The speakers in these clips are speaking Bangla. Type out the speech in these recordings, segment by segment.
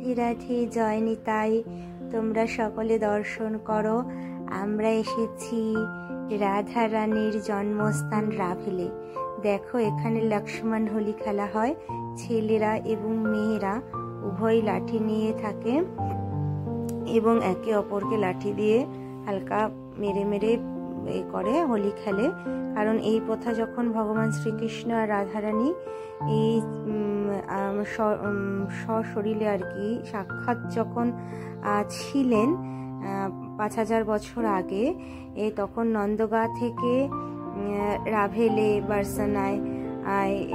রাধে রাধে, জয় নিতাই। তোমরা সকলে দর্শন করো। আমরা এসেছি রাধা রানীর জন্মস্থান রাভেলে। দেখো, এখানে লক্ষ্মণ হোলি খেলা হয়। ছেলেরা এবং মেয়েরা উভয় লাঠি নিয়ে থাকে এবং একে অপরকে লাঠি দিয়ে হালকা মেরে মেরে করে হোলি খেলে। কারণ এই প্রথা যখন ভগবান শ্রীকৃষ্ণ আর রাধারানী এই সশরীরে আর কি সাক্ষাৎ যখন ছিলেন 5000 বছর আগে, তখন নন্দগা থেকে রাভেলে, বারসানায়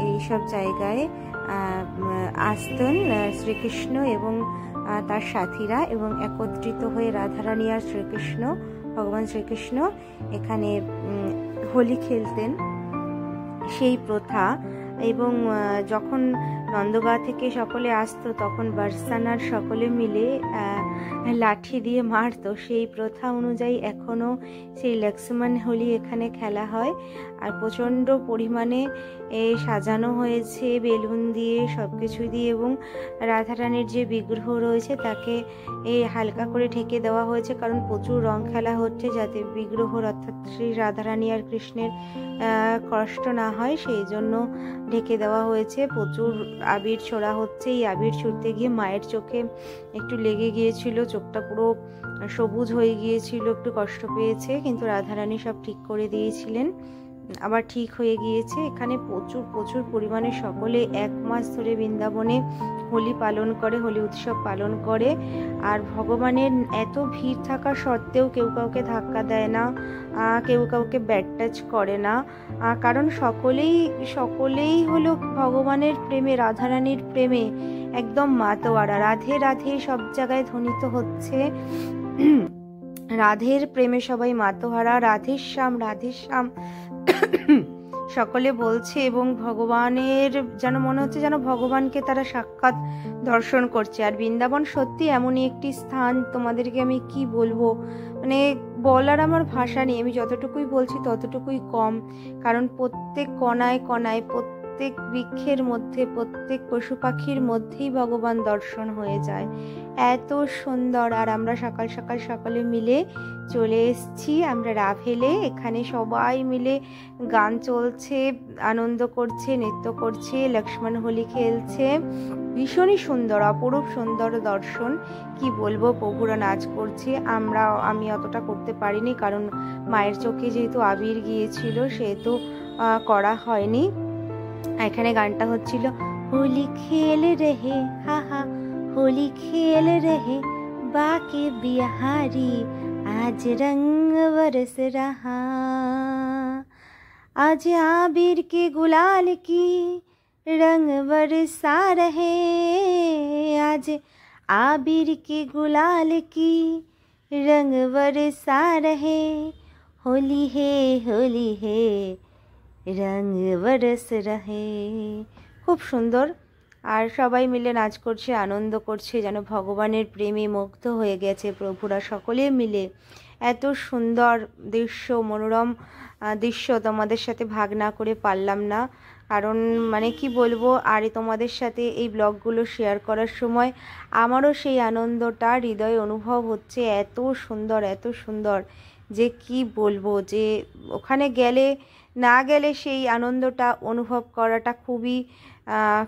এইসব জায়গায় আসতেন শ্রীকৃষ্ণ এবং তার সাথীরা, এবং একত্রিত হয়ে রাধারানী আর শ্রীকৃষ্ণ, ভগবান শ্রীকৃষ্ণ এখানে হোলি খেলতেন। সেই প্রথা, এবং যখন নন্দগা থেকে সকলে আসতো তখন বারসানার সকলে মিলে লাঠি দিয়ে মারতো। সেই প্রথা অনুযায়ী এখনও সেই লক্ষ্মণ হোলি এখানে খেলা হয়। আর প্রচণ্ড পরিমাণে সাজানো হয়েছে বেলুন দিয়ে, সব কিছু দিয়ে, এবং রাধারানীর যে বিগ্রহ রয়েছে তাকে হালকা করে ঢেকে দেওয়া হয়েছে, কারণ প্রচুর রং খেলা হচ্ছে, যাতে বিগ্রহর অর্থাৎ শ্রী রাধারানী আর কৃষ্ণের কষ্ট না হয়, সেই জন্য ঢেকে দেওয়া হয়েছে। প্রচুর আবির ছোড়া হচ্ছে। এই আবির ছুটতে গিয়ে মায়ের চোখে একটু লেগে গিয়েছিল, চোখটা পুরো সবুজ হয়ে গিয়েছিল, একটু কষ্ট পেয়েছে, কিন্তু রাধারানী সব ঠিক করে দিয়েছিলেন, আবার ঠিক হয়ে গিয়েছে। এখানে প্রচুর প্রচুর পরিমাণে সকলে 1 মাস ধরে বৃন্দাবনে হোলি পালন করে, হোলি উৎসব পালন করে। আর ভগবানের এত ভিড় থাকা সত্ত্বেও কেউ কাউকে ধাক্কা দেয় না, কেউ কাউকে ব্যাড টাচ করে না, কারণ সকলেই হলো ভগবানের প্রেমে, রাধারানীর প্রেমে একদম মাতোয়ারা। রাধে রাধে সব জায়গায় ধ্বনিত হচ্ছে, রাধের প্রেমে সবাই মাতোহারা, রাধের শ্যাম রাধের শ্যাম সকলে বলছে, এবং ভগবানের যেন মনে হচ্ছে যেন ভগবানকে তারা সাক্ষাৎ দর্শন করছে। আর বৃন্দাবন সত্যি এমনই একটি স্থান, তোমাদেরকে আমি কি বলবো, মানে বলার আমার ভাষা নেই। আমি যতটুকুই বলছি ততটুকুই কম, কারণ প্রত্যেক কণায় কণায়, প্রত্যেক বৃক্ষের মধ্যে, প্রত্যেক পশু পাখির মধ্যেই ভগবান দর্শন হয়ে যায়। এত সুন্দর। আর আমরা সকাল সকাল সকলে মিলে চলে এসেছি আমরা রাভেলে। এখানে সবাই মিলে গান চলছে, আনন্দ করছে, নৃত্য করছে, লক্ষ্মণ হোলি খেলছে। ভীষণই সুন্দর, অপরূপ সুন্দর দর্শন, কি বলবো। প্রভুরা নাচ করছে, আমি অতটা করতে পারিনি, কারণ মায়ের চোখে যেহেতু আবির গিয়েছিল সেহেতু করা হয়নি। এখানে গানটা হচ্ছিল, হোলি খেল রেহে হা হা, হোলি খেল রেহে বাকে বিহারি, आज रंग बरस रहा, आज आबिर के गुलाल की रंग बरसा रहे, आज आबिर के गुलाल की रंग बरसा रहे, होली है रंग बरस रहे। খুব সুন্দর। আর সবাই মিলে নাচ করছে, আনন্দ করছে, যেন ভগবানের প্রেমে মুগ্ধ হয়ে গেছে প্রভুরা সকলে মিলে। এত সুন্দর দৃশ্য, মনোরম দৃশ্য তোমাদের সাথে ভাগ না করে পারলাম না, কারণ মানে কি বলবো। আর তোমাদের সাথে এই ব্লগগুলো শেয়ার করার সময় আমারও সেই আনন্দটা হৃদয়ে অনুভব হচ্ছে। এত সুন্দর, এত সুন্দর যে কি বলবো, যে ওখানে না গেলে সেই আনন্দটা অনুভব করাটা খুবই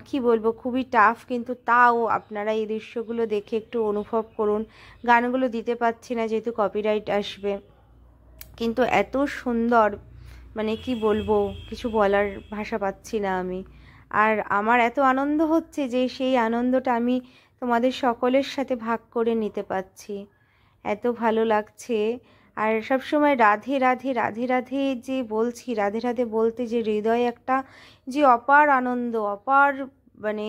কি বলবো, খুবই টাফ। কিন্তু তাও আপনারা এই দৃশ্যগুলো দেখে একটু অনুভব করুন। গানগুলো দিতে পারছি না যেহেতু কপিরাইট আসবে, কিন্তু এত সুন্দর, মানে কি বলবো, কিছু বলার ভাষা পাচ্ছি না আমি। আর আমার এত আনন্দ হচ্ছে যে সেই আনন্দটা আমি তোমাদের সকলের সাথে ভাগ করে নিতে পারছি, এত ভালো লাগছে। আর সবসময় রাধে রাধে রাধে রাধে যে বলছি, রাধে রাধে বলতে যে হৃদয়ে একটা যে অপার আনন্দ, অপার মানে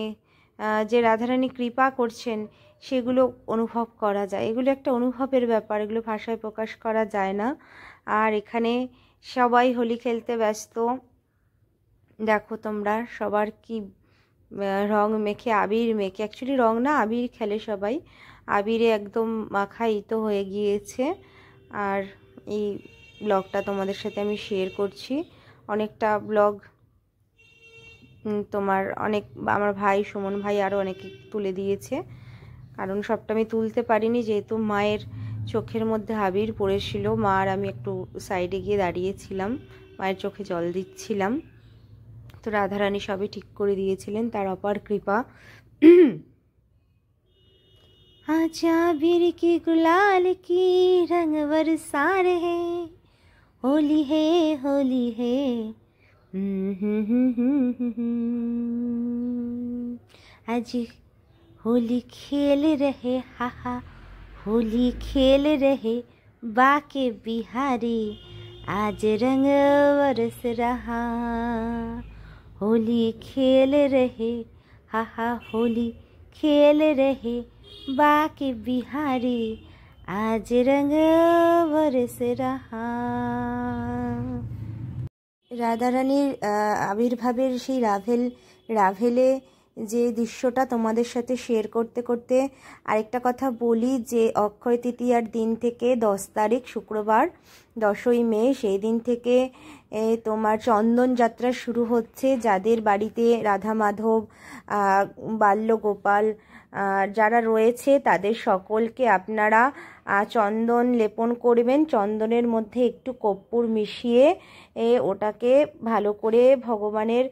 যে রাধারানী কৃপা করছেন সেগুলো অনুভব করা যায়। এগুলো একটা অনুভবের ব্যাপার, এগুলো ভাষায় প্রকাশ করা যায় না। আর এখানে সবাই হোলি খেলতে ব্যস্ত। দেখো তোমরা, সবার কি রং মেখে, আবির মেখে, অ্যাকচুয়ালি রং না, আবির খেলে সবাই, আবিরে একদম মাখায়িত হয়ে গিয়েছে। আর এই ব্লগটা তোমাদের সাথে আমি শেয়ার করছি। অনেকটা ব্লগ আমার ভাই সুমন ভাই আরও অনেকে তুলে দিয়েছে। কারণ সবটা আমি তুলতে পারিনি, যেহেতু মায়ের চোখের মধ্যে আবির পড়েছিল। মা আর আমি একটু সাইডে গিয়ে দাঁড়িয়েছিলাম, মায়ের চোখে জল দিচ্ছিলাম। তো রাধারানী সবই ঠিক করে দিয়েছিলেন, তার অপার কৃপা। आज आबिर की गुलाल की रंग बरसा रहे, होली है होली है। आज होली खेल रहे, हा हा होली खेल रहे बाके बिहारी, आज रंग बरस रहा। होली खेल रहे, हा हा होली खेल रहे बाके बिहारी, आज रंग बरस रहा। রাধারানীর আবির্ভাবের সেই রাভেলে যে দৃশ্যটা তোমাদের সাথে শেয়ার করতে করতে আরেকটা কথা বলি, যে অক্ষয় তৃতীয়ার দিন থেকে 10 তারিখ শুক্রবার 10ই মে, সেই দিন থেকে তোমার চন্দন যাত্রা শুরু হচ্ছে। যাদের বাড়িতে রাধা মাধব বাল্যগোপাল যারা রয়েছে তাদের সকলকে আপনারা চন্দন লেপন করবেন। চন্দনের মধ্যে একটু কর্পূর মিশিয়ে ওটাকে ভালো করে ভগবানের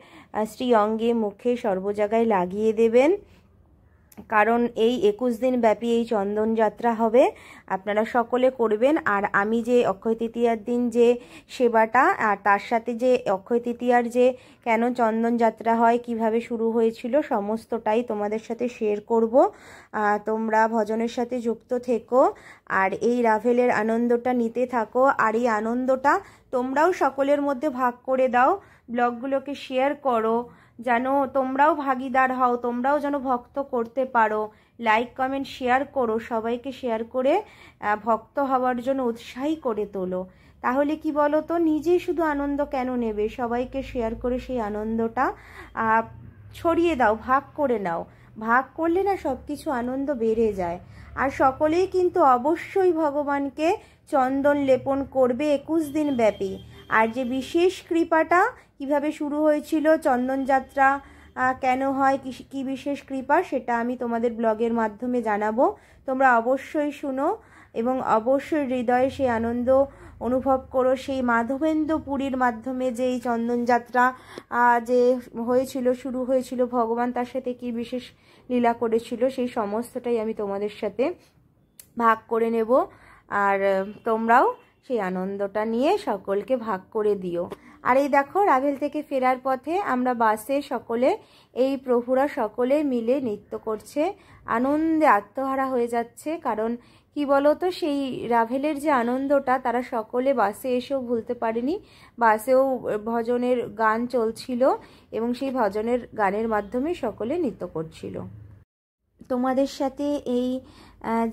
শ্রী অঙ্গে মুখে সর্ব জায়গায় লাগিয়ে দেবেন। কারণ এই 21 দিন ব্যাপী এই চন্দন যাত্রা হবে, আপনারা সকলে করবেন। আর আমি যে অক্ষয় তৃতীয়ার দিন যে সেবাটা, আর তার সাথে যে অক্ষয় তৃতীয়ার যে কেন চন্দন যাত্রা হয়, কিভাবে শুরু হয়েছিল, সমস্তটাই তোমাদের সাথে শেয়ার করব। তোমরা ভজনের সাথে যুক্ত থেকো আর এই রাভেলের আনন্দটা নিতে থাকো। আর এই আনন্দটা তোমরাও সকলের মধ্যে ভাগ করে দাও, ব্লগগুলোকে শেয়ার করো, যেন তোমরাও ভাগিদার হও, তোমরাও যেন ভক্ত করতে পারো। লাইক কমেন্ট শেয়ার করো, সবাইকে শেয়ার করে ভক্ত হওয়ার জন্য উৎসাহী করে তোলো। তাহলে কি বলো তো, নিজে শুধু আনন্দ কেন নেবে, সবাইকে শেয়ার করে সেই আনন্দটা ছড়িয়ে দাও, ভাগ করে নাও। ভাগ করলে না সব কিছু আনন্দ বেড়ে যায়। আর সকলেই কিন্তু অবশ্যই ভগবানকে চন্দন লেপন করবে 21 দিন ব্যাপী। আর যে বিশেষ কৃপাটা কিভাবে শুরু হয়েছিল, চন্দন যাত্রা কেন হয়, কি বিশেষ কৃপা, সেটা আমি তোমাদের ব্লগের মাধ্যমে জানাবো। তোমরা অবশ্যই শুনো এবং অবশ্যই হৃদয়ে সেই আনন্দ অনুভব করো। সেই মাধবেন্দ্র পুরীর মাধ্যমে যে এই চন্দন যাত্রা যে হয়েছিল, শুরু হয়েছিল, ভগবান তার সাথে কি বিশেষ লীলা করেছিল, সেই সমস্তটাই আমি তোমাদের সাথে ভাগ করে নেব। আর তোমরাও সেই আনন্দটা নিয়ে সকলকে ভাগ করে দিও। আর এই দেখো, রাভেল থেকে ফেরার পথে আমরা বাসে সকলে, এই প্রভুরা সকলে মিলে নৃত্য করছে, আনন্দে আত্মহারা হয়ে যাচ্ছে। কারণ কি বলো তো, সেই রাভেলের যে আনন্দটা তারা সকলে বাসে এসেও ভুলতে পারেনি। বাসেও ভজনের গান চলছিল এবং সেই ভজনের গানের মাধ্যমে সকলে নৃত্য করছিল। তোমাদের সাথে এই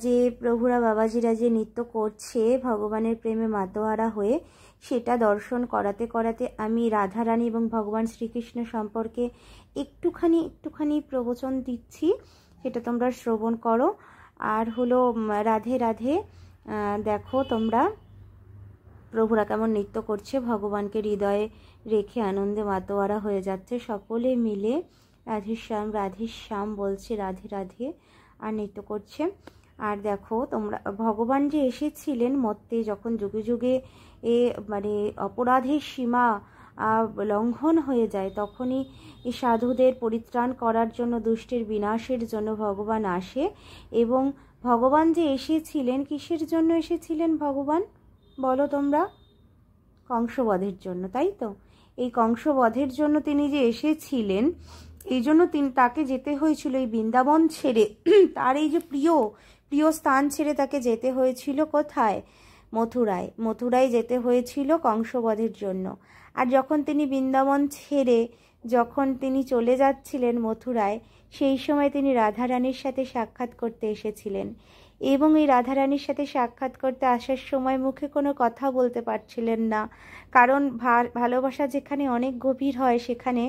যে প্রভুরা বাবাজিরা যে নৃত্য করছে ভগবানের প্রেমে মাতোয়ারা হয়ে, সেটা দর্শন করাতে করাতে আমি রাধারানী এবং ভগবান শ্রীকৃষ্ণ সম্পর্কে একটুখানি প্রবচন দিচ্ছি, সেটা তোমরা শ্রবণ করো। আর হলো রাধে রাধে, দেখো তোমরা প্রভুরা কেমন নৃত্য করছে, ভগবানকে হৃদয়ে রেখে আনন্দে মাতোয়ারা হয়ে যাচ্ছে, সকলে মিলে রাধেশ্যাম বলছে, রাধে রাধে, আর নৃত্য করছে। আর দেখো তোমরা, ভগবান যে এসেছিলেন মর্তে, যখন যুগে যুগে মানে অপরাধের সীমা লঙ্ঘন হয়ে যায়, তখনই এই সাধুদের পরিত্রাণ করার জন্য, দুষ্টের বিনাশের জন্য ভগবান আসে। এবং ভগবান যে এসেছিলেন, কিসের জন্য এসেছিলেন ভগবান বলো তোমরা? কংসবধের জন্য, তাই তো? এই কংসবধের জন্য তিনি যে এসেছিলেন, এই জন্য তাকে যেতে হয়েছিল এই বৃন্দাবন ছেড়ে, তার এই যে প্রিয় স্থান ছেড়ে তাকে যেতে হয়েছিল কোথায়? মথুরায় যেতে হয়েছিল কংসবধের জন্য। আর যখন তিনি বৃন্দাবন ছেড়ে যখন তিনি চলে যাচ্ছিলেন মথুরায়, সেই সময় তিনি রাধারানীর সাথে সাক্ষাৎ করতে এসেছিলেন। এবং এই রাধারানীর সাথে সাক্ষাৎ করতে আসার সময় মুখে কোনো কথা বলতে পারছিলেন না, কারণ ভালোবাসা যেখানে অনেক গভীর হয় সেখানে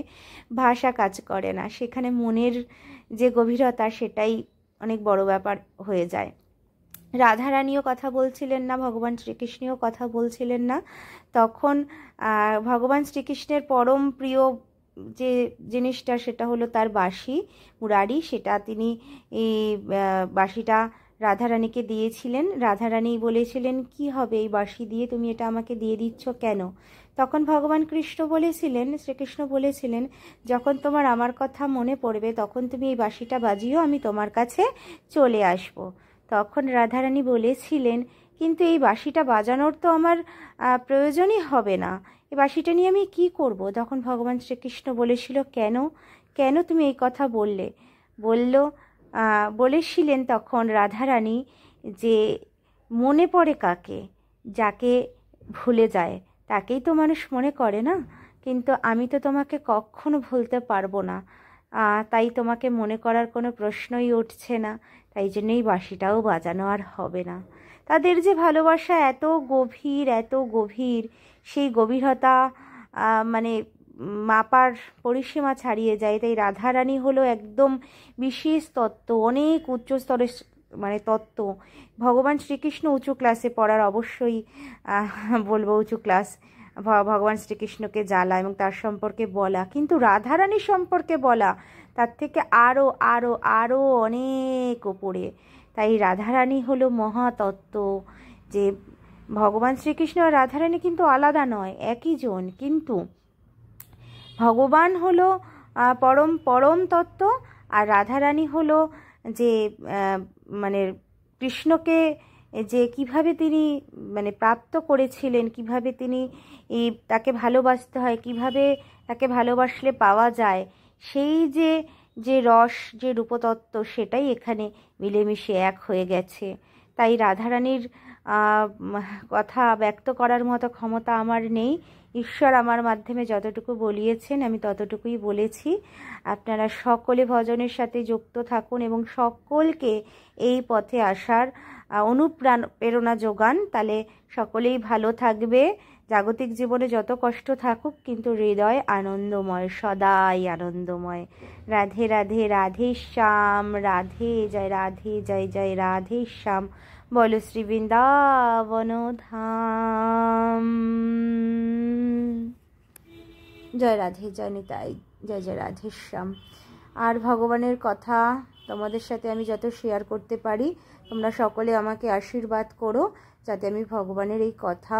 ভাষা কাজ করে না, সেখানে মনের যে গভীরতা সেটাই অনেক বড় ব্যাপার হয়ে যায়। রাধারানীও কথা বলছিলেন না, ভগবান শ্রীকৃষ্ণও কথা বলছিলেন না। তখন ভগবান শ্রীকৃষ্ণের পরম প্রিয় যে জিনিসটা সেটা হলো তার বাঁশি মুরারি, সেটা তিনি এই বাঁশিটা রাধারানীকে দিয়েছিলেন। রাধারানী বলেছিলেন, কি হবে এই বাঁশি দিয়ে, তুমি এটা আমাকে দিয়ে দিচ্ছ কেন? তখন ভগবান শ্রীকৃষ্ণ বলেছিলেন, যখন তোমার আমার কথা মনে পড়বে তখন তুমি এই বাঁশিটা বাজিও, আমি তোমার কাছে চলে আসব। তখন রাধারানী বলেছিলেন, কিন্তু এই বাঁশিটা বাজানোর তো আমার প্রয়োজনই হবে না, এই বাঁশিটা নিয়ে আমি কি করব? তখন ভগবান শ্রীকৃষ্ণ বলেছিল, কেন কেন তুমি এই কথা বললে? বলেছিলেন তখন রাধারানী যে মনে পড়ে কাকে? যাকে ভুলে যায় তাকেই তো মানুষ মনে করে না, কিন্তু আমি তো তোমাকে কখনো ভুলতে পারবো না, তাই তোমাকে মনে করার কোনো প্রশ্নই উঠছে না, তাই জন্যই বাঁশিটাও বাজানো আর হবে না। তাদের যে ভালোবাসা এত গভীর, সেই গভীরতা মানে মাপার পরিসীমা ছাড়িয়ে যায়। তাই রাধারানী হলো একদম বিশেষ তত্ত্ব, অনেক উচ্চ স্তরের মানে তত্ত্ব। ভগবান শ্রীকৃষ্ণ উঁচু ক্লাসে পড়ার, অবশ্যই বলবো উঁচু ক্লাস, ভগবান শ্রীকৃষ্ণকে জ্বালা এবং তার সম্পর্কে বলা, কিন্তু রাধারানী সম্পর্কে বলা তার থেকে আরও আরও আরও অনেক ওপরে। তাই রাধারানী হলো মহাতত্ত্ব। যে ভগবান শ্রীকৃষ্ণ আর রাধারানী কিন্তু আলাদা নয়, একই জন, কিন্তু ভগবান হলো পরম পরম তত্ত্ব, আর রাধারানী হলো যে মানে কৃষ্ণকে যে কিভাবে তিনি মানে প্রাপ্ত করেছিলেন, কিভাবে তিনি তাকে ভালোবাসতে হয়, কিভাবে তাকে ভালোবাসলে পাওয়া যায়, সেই যে রস, যে রূপতত্ত্ব, সেটাই এখানে মিলেমিশে এক হয়ে গেছে। তাই রাধারানীর কথা ব্যক্ত করার মতো ক্ষমতা আমার নেই। ঈশ্বর আমার মাধ্যমে যতটুকু বলিয়েছেন আমি ততটুকুই বলেছি। আপনারা সকলে ভজনের সাথে যুক্ত থাকুন এবং সকলকে এই পথে আসার অনুপ্রেরণা যোগান, তাহলে সকলেই ভালো থাকবে। জাগতিক জীবনে যত কষ্ট থাকুক, কিন্তু হৃদয় আনন্দময়, সদাই আনন্দময়। রাধে রাধে, রাধে শ্যাম, রাধে জয় জয় রাধে শ্যাম। বলো শ্রী বৃন্দাবন ধাম। জয় রাধে, জয় নিতাই, জয় জয় রাধে শ্যাম। আর ভগবানের কথা তোমাদের সাথে আমি যত শেয়ার করতে পারি, তোমরা সকলে আমাকে আশীর্বাদ করো, যাতে আমি ভগবানের এই কথা